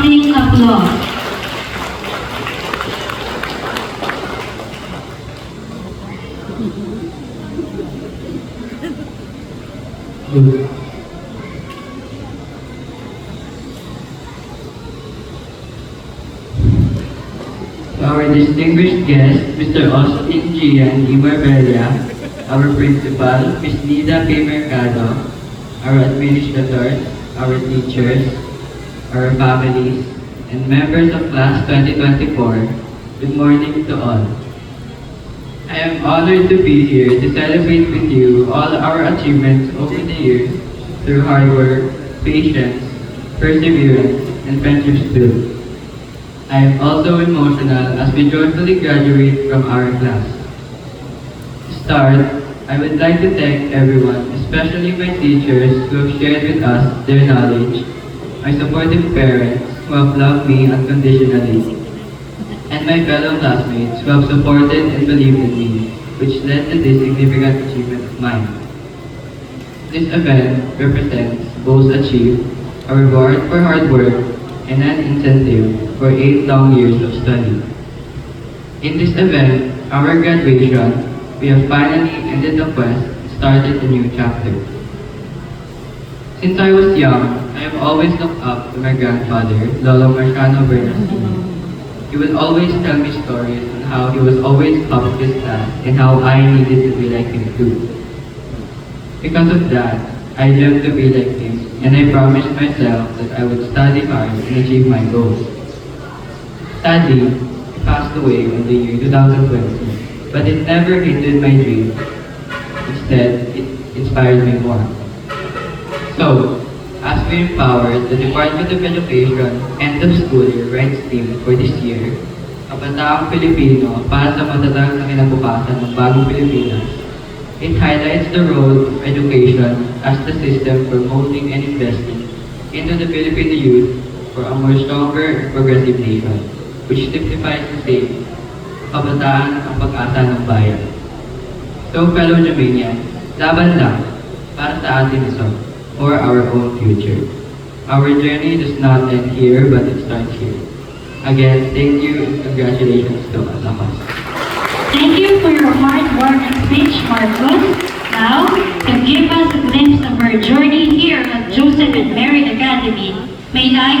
clapping applause. Good. To our distinguished guest, Mr. Austin Gian E. Marbella, our principal, Ms. Nida P. Mercado, our administrators, our teachers, our families, and members of Class 2024, good morning to all. I am honored to be here to celebrate with you all our achievements over the years through hard work, patience, perseverance, and friendships built. I am also emotional as we joyfully graduate from our class. To start, I would like to thank everyone, especially my teachers who have shared with us their knowledge, my supportive parents who have loved me unconditionally, and my fellow classmates who have supported and believed in me, which led to this significant achievement of mine. This event represents goals achieved, a reward for hard work, and an incentive for 8 long years of study. In this event, our graduation, we have finally ended the quest and started a new chapter. Since I was young, I have always looked up to my grandfather, Lolo Marciano Bernardino. He would always tell me stories on how he was always top of his class and how I needed to be like him too. Because of that, I dreamt to be like him, and I promised myself that I would study hard and achieve my goals. Sadly, he passed away in the year 2020, but it never hindered my dream. Instead, it inspired me more. So, as we empowered the Department of Education End of School Year Rights Team for this year, Kabataang Pilipino para sa matatag na kinabukasan ng bagong Pilipinas, it highlights the role of education as the system for molding and investing into the Filipino youth for a more stronger and progressive nation, which typifies the saying, kabataan ang pag-asa ng bayan. So, fellow Jamaican, laban lang para sa atin ito, for our own future. Our journey does not end here, but it starts here. Again, thank you and congratulations to all of us. Thank you for your hard work and speech, Marcos. Now, to give us a glimpse of our journey here at Joseph and Mary Academy, may I